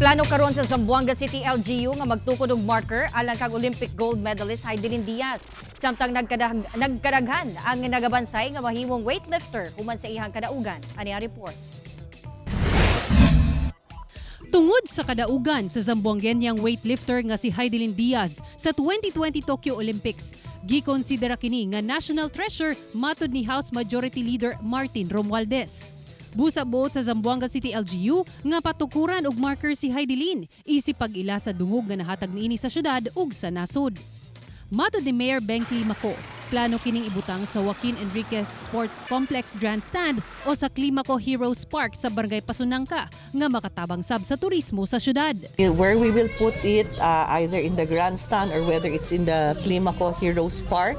Plano karon sa Zamboanga City LGU nga magtukod og marker alang kag Olympic gold medalist Heidelin Diaz. Samtang nagkaraghan ang nagabansay nga mahimong weightlifter human sa iyang kadaugan. Ani ang report. Tungod sa kadaugan sa Zamboangueñang weightlifter nga si Heidelin Diaz sa 2020 Tokyo Olympics, gikonsidera kini nga national treasure matud ni House Majority Leader Martin Romualdez. Busa buot sa Zamboanga City LGU nga patukuran og marker si Heidelin isip pag-ila sa dungog nga nahatag niini sa syudad ug sa nasod. Matud ni Mayor Benki Mako, plano kining ibutang sa Joaquin Enriquez Sports Complex Grandstand o sa Climaco Heroes Park sa Barangay Pasunangka nga makatabang sab sa turismo sa syudad. Where we will put it, either in the grandstand or whether it's in the Climaco Heroes Park,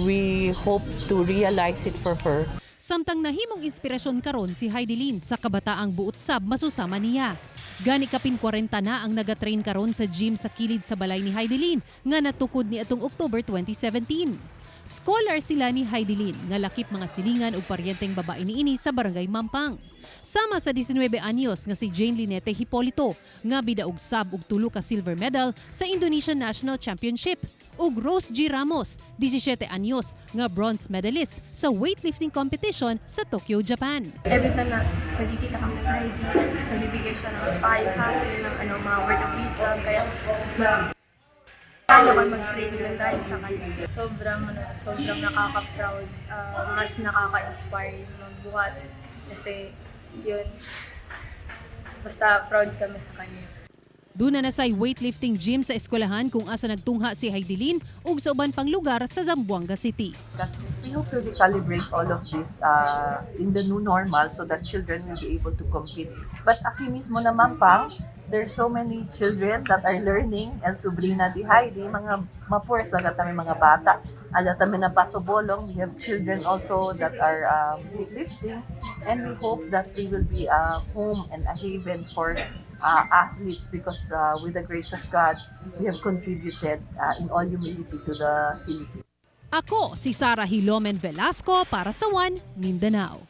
we hope to realize it for her. Samtang nahimong inspirasyon karon si Heidelin sa kabataang buot sab masusama niya. Gani kapin 40 na ang nagatrain karon sa gym sa kilid sa balay ni Heidelin nga natukod ni atong October 2017. Scholar sila ni Heidelin nga lakip mga silingan ug paryenteng babae niini sa Barangay Mampang. Sama sa 19 anyos nga si Jane Linete Hipolito nga bidaog sab og 3 ka silver medal sa Indonesian National Championship ug Rose G. Ramos, 17 anyos nga bronze medalist sa weightlifting competition sa Tokyo, Japan. Every time na nagkikita kami ng Heidi, nagbibigay siya ng payo sa akin ng mga word of wisdom, kaya mas kaya ko mag-training ng dahil sa kanya. Sobrang nakaka-proud, mas nakaka-inspire magbuhat kasi yun, basta proud kami sa kanya. Duna na say weightlifting gym sa eskwelahan kung asa nagtungha si Heidelin ug sa uban pang lugar sa Zamboanga City. We hope to recalibrate all of this in the new normal so that children will be able to compete. But aki mismo naman pa, there's so many children that are learning and sobrina di Heidi, mga mapuwersa kami mga bata. Ala kami na pasobolong, we have children also that are weightlifting, and we hope that they will be a home and a haven for athletes because with the grace of God, we have contributed in all humility to the Philippines. Ako si Sarah Hilomen Velasco para sa One Mindanao.